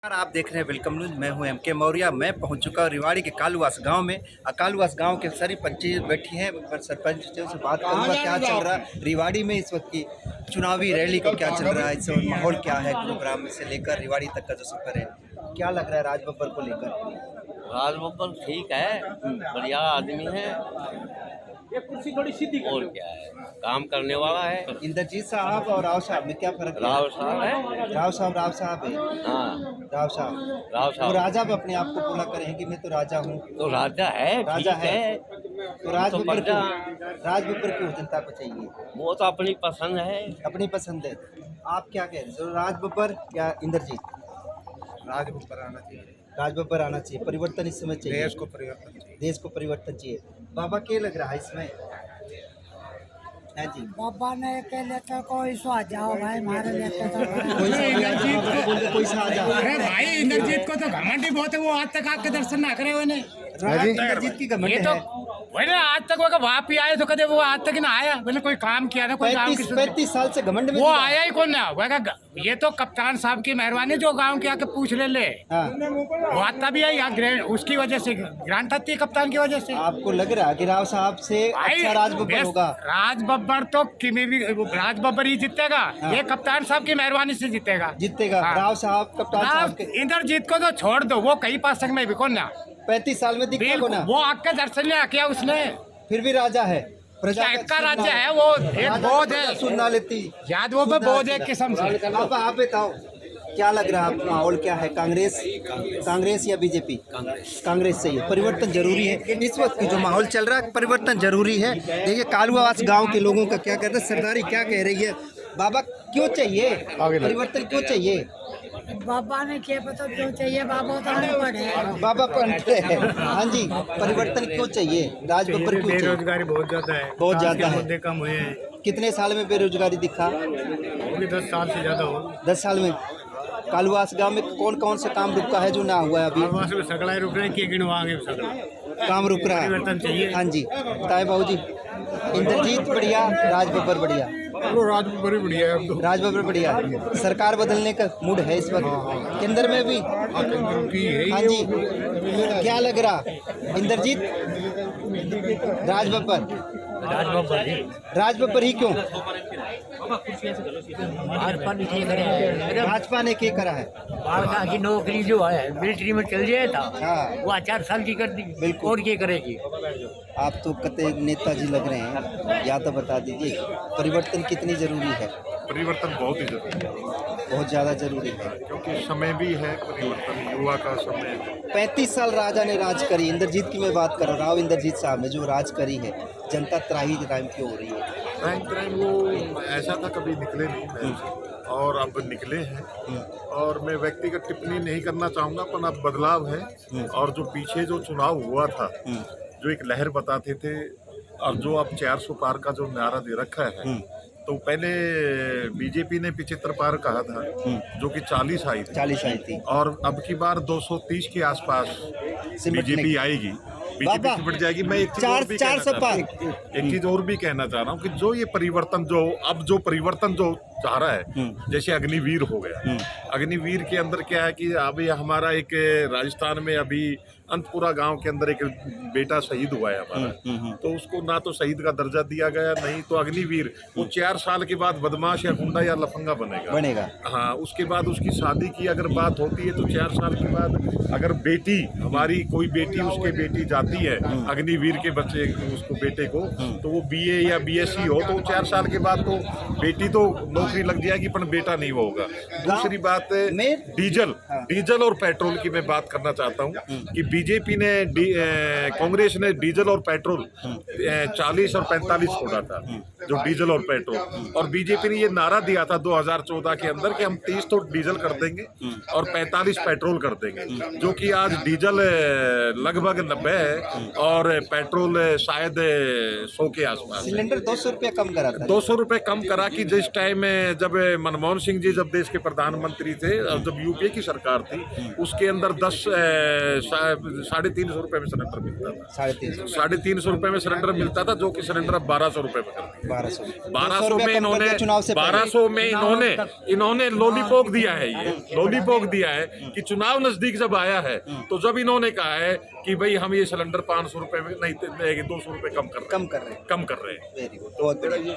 आप देख रहे हैं वेलकम न्यूज। मैं हूं एमके मौर्य। मैं पहुंच चुका हूं रेवाड़ी के कालूवास गांव में। कालूवास गांव के सारी पंचायत बैठी हैं। सरपंच से बात करूंगा क्या चल रहा है रेवाड़ी में इस वक्त की चुनावी रैली को, क्या चल रहा है इस वक्त, माहौल क्या है प्रोग्राम से लेकर रेवाड़ी तक का जो सफर है, क्या लग रहा है राज बब्बर को लेकर। राज बब्बर ठीक है, बढ़िया आदमी है। ये कुर्सी थोड़ी सीधी और क्या है, काम करने वाला है। इंद्रजीत साहब और राव साहब में क्या फर्क है? राव साहब है। राव साहब है। हाँ, राव साहब वो राजा भी अपने आप को बोला करें कि मैं तो राजा हूँ। तो राजा है, राजा ठीक है। तो राज तो बब्बर प्रजा, राज बब्बर क्यों जनता को चाहिए? वो तो अपनी पसंद है। अपनी पसंद है। आप क्या कह रहे हैं, राज बब्बर या इंद्रजीत? राज बब्बर आना चाहिए। राज बब्बर आना चाहिए। परिवर्तन इस समय चाहिए। देश को परिवर्तन चाहिए। देश को परिवर्तन चाहिए। बाबा क्या लग रहा है इसमें? है जी। बाबा ने के लेकर कोई सो आ जाओ भाई, मारे लेते तो कोई कोई सा आ जाओ। अरे भाई इंद्रजीत को तो घमंडी बहुत है, वो आज तक आपके दर्शन ना करे उन्हें। इंद्रजीत की घमंड ये तो है। वही आज तक वो वहाँ पे आए तो कदे वो आज तक ना आया, मैंने कोई काम किया ना, कोई काम 35 साल से घमंड में वो आया ही कौन ना। वो ये तो कप्तान साहब की मेहरबानी, जो गांव के आके पूछ ले हाँ। वो आता भी है यहाँ ग्रैंड, उसकी वजह से ग्रांट आती है कप्तान की वजह से। आपको लग रहा है कि राव साहब से अच्छा राज बब्बर होगा? राज बब्बर तो राज बब्बर ही जीतेगा। हाँ। ये कप्तान साहब की मेहरबानी से जीतेगा। हाँ। राव साहब कप्तान साहब के इंद्रजीत को तो छोड़ दो, वो कई पास में भी कौन ना 35 साल में दिखा को ना। वो आके दर्शन लिया क्या उसने, फिर भी राजा है। प्रजा का राज्य है वो, एक बोध है सुनना लेती याद, वो बोध एक किस्म से। अब आप बताओ क्या लग रहा है, माहौल क्या है? कांग्रेस या बीजेपी? कांग्रेस से ही परिवर्तन जरूरी है इस वक्त की जो माहौल चल रहा है, परिवर्तन जरूरी है। देखिए कालूवास गांव के लोगों का क्या कहते हैं, सरदारी क्या कह रही है। बाबा क्यों चाहिए परिवर्तन, क्यों चाहिए? बाबा ने क्या पता क्यों चाहिए, बाबा तो अनपढ़ है। बाबा पढ़ते हैं। हाँ जी, परिवर्तन क्यों चाहिए? राज बब्बर क्यों चाहिए? बेरोजगारी बहुत ज्यादा है, बहुत ज्यादा है। मुद्दे कम हुए हैं। कितने साल में बेरोजगारी दिखा? 10 साल से ज्यादा हो। 10 साल में। कालूवास गांव में कौन कौन सा काम रुका है जो ना हुआ है अभी? सगड़ा रुक रहे हैं, गिनवाएंगे काम रुक रहा है। परिवर्तन चाहिए। हाँ जी, बताए बाबू जी। इंद्रजीत बढ़िया, राज बब्बर बढ़िया? राज बब्बर ही बढ़िया है। राज बब्बर बढ़िया। सरकार बदलने का मूड है इस वक्त केंद्र में भी। हाँ जी, क्या लग रहा इंद्रजीत, राज बब्बर? राज बब्बर ही क्यों? भाजपा ने क्या करा है? भाजपा की नौकरी जो है मिलिट्री में चल जाए था, हाँ। वो 4 साल की कर दी। बिल्कुल। और क्या करेगी? आप तो कते नेताजी लग रहे हैं, या तो बता दीजिए परिवर्तन कितनी जरूरी है? परिवर्तन बहुत ही जरूरी है, बहुत ज़्यादा जरूरी है क्योंकि समय भी है परिवर्तन, युवा का समय है। 35 साल राजा ने राज करी। इंद्रजीत की मैं बात कर रहा हूँ, राव इंद्रजीत साहब ने जो राज करी है, जनता त्राही क्राइम क्यों हो रही है? टाइम वो ऐसा था कभी निकले नहीं और अब निकले हैं। और मैं व्यक्तिगत टिप्पणी नहीं करना चाहूँगा, पर अब बदलाव है। और जो पीछे जो चुनाव हुआ था, जो एक लहर बताते थे, और जो अब 400 पार का जो नारा दे रखा है, तो पहले बीजेपी ने 75 पार कहा था, जो कि 40 आई थी। और अब की बार 230 के आसपास बीजेपी आएगी, बीजेपी सिमट जाएगी। मैं एक चीज और भी कहना चाह रहा हूँ कि जो ये परिवर्तन जो परिवर्तन चाह रहा है, जैसे अग्निवीर हो गया। अग्निवीर के अंदर क्या है कि अभी हमारा एक राजस्थान में अभी अंतपुरा गांव के अंदर एक बेटा शहीद हुआ है हमारा, तो उसको ना तो शहीद का दर्जा दिया गया, नहीं तो अग्निवीर। वो 4 साल के बाद बदमाश या गुंडा या लफंगा बनेगा। हाँ, उसके बाद उसकी शादी की अगर बात होती है तो 4 साल के बाद अगर बेटी, हमारी कोई बेटी, उसके बेटी जाती है अग्निवीर के बच्चे, उसको बेटे को, तो वो BA या BSc हो, तो 4 साल के बाद तो बेटी तो नौकरी लग जाएगी, पर बेटा नहीं होगा। दूसरी बात डीजल और पेट्रोल की मैं बात करना चाहता हूँ कि बीजेपी ने कांग्रेस ने डीजल और पेट्रोल 40 और 45 छोड़ा था, जो डीजल और पेट्रोल, और बीजेपी ने ये नारा दिया था 2014 के अंदर कि हम 30 तो डीजल कर देंगे और 45 पेट्रोल कर देंगे, जो कि आज डीजल लगभग 90 है और पेट्रोल शायद 100 के आसपास। सिलेंडर 200 रुपया कम करा था। 200 रुपये कम करा कि जिस टाइम जब मनमोहन सिंह जी जब देश के प्रधानमंत्री थे और जब यूपीए की सरकार थी, उसके अंदर 350 रुपए में सिलेंडर मिलता था। 350 रुपए में सिलेंडर मिलता था, जो कि सिलेंडर अब 1200 रुपए में कर दिया। 1200 में इन्होंने 1200 में इन्होंने लॉलीपॉप दिया है। ये लॉलीपॉप दिया है कि चुनाव नजदीक जब आया है तो जब इन्होंने कहा है कि भाई हम ये सिलेंडर 500 रुपए में नहीं 200 रुपए कम कर रहे हैं। वेरी गुड, बहुत बढ़िया।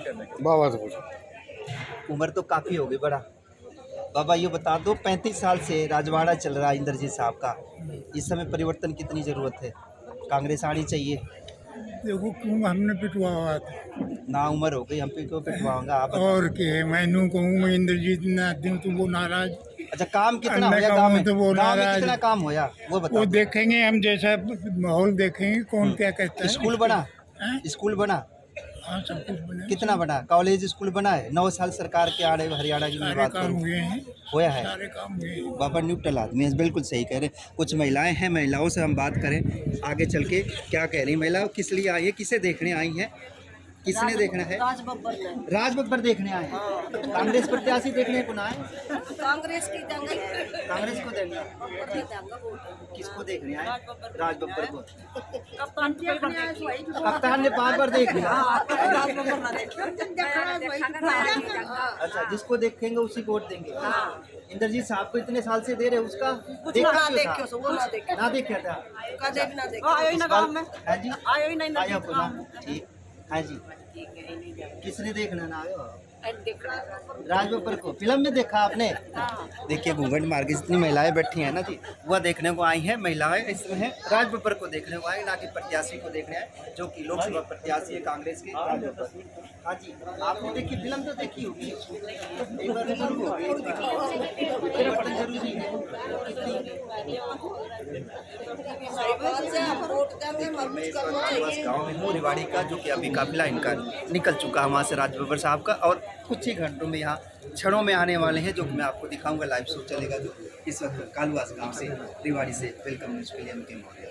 उम्र तो काफी होगी बड़ा। बाबा ये बता दो, 35 साल से राजवाड़ा चल रहा है इंद्रजीत साहब का, इस समय परिवर्तन कितनी जरूरत है? कांग्रेस आनी चाहिए? देखो क्यों हमने पिटवा हुआ था ना उम्र हो गई, हम पे क्यों पिटवाऊंगा आप? और के मैनू कहूँ मैं इंद्रजीत ना दूं तो वो नाराज। अच्छा, काम कितना अन्य होया का गाँव मुंह में? तो वो गाँव में नाराज। कितना काम होया वो वो बताओ। देखेंगे हम, जैसा माहौल देखेंगे कौन क्या कहता है। स्कूल बना? हैं? स्कूल बना? हाँ सब कुछ बने, कितना बना? कॉलेज स्कूल बना है? 9 साल सरकार के आड़े हरियाणा की मैं सारे बात काम करूँ हुए हैं, होया है। सारे काम हुए हैं। बाबा न्यूट्रल आदमी है, बिल्कुल सही कह रहे हैं। कुछ महिलाएं हैं, महिलाओं से हम बात करें आगे चल के, क्या कह रही महिलाओं, किस लिए आई है, किसे देखने आई हैं, किसने देखना है? राज बब्बर देखने आए हैं। कांग्रेस प्रत्याशी देखने को ना आए? कांग्रेस की देंगे, कांग्रेस को देखना, किसको देखने आए? राज बब्बर को। कप्तान ने 5 बार देख लिया। अच्छा, जिसको देखेंगे उसी को वोट देंगे। इंद्रजीत साहब को इतने साल से दे रहे, उसका देखा क्यों था? ना देखा था? हाँ जी, आया को ना, ठीक। हाँ जी, किसने देखना ना आयो? राज बब्बर को। फिल्म में देखा आपने? देखिए घूंघट मार के जितनी महिलाएं बैठी हैं ना जी, वह देखने को आई हैं। महिलाएं इसमें हैं, राज बब्बर को देखने को आई, ना कि प्रत्याशी को देखने आए, जो कि लोकसभा प्रत्याशी है कांग्रेस के, राज बब्बर। हाँ जी, आपने देखी फिल्म तो देखी होगी, एक बार जरूर होगी। परिवर्तन जरूरी है। मैं इस वक्त गाँव में हूँ रिवाड़ी का, जो कि अभी काफिला इनका निकल चुका है वहाँ से राज बब्बर साहब का, और कुछ ही घंटों में यहाँ क्षणों में आने वाले हैं, जो कि मैं आपको दिखाऊंगा। लाइव शो चलेगा जो इस वक्त कालुआस गांव से, रिवाड़ी से। वेलकम न्यूज़ के लिए एम के मौर्य।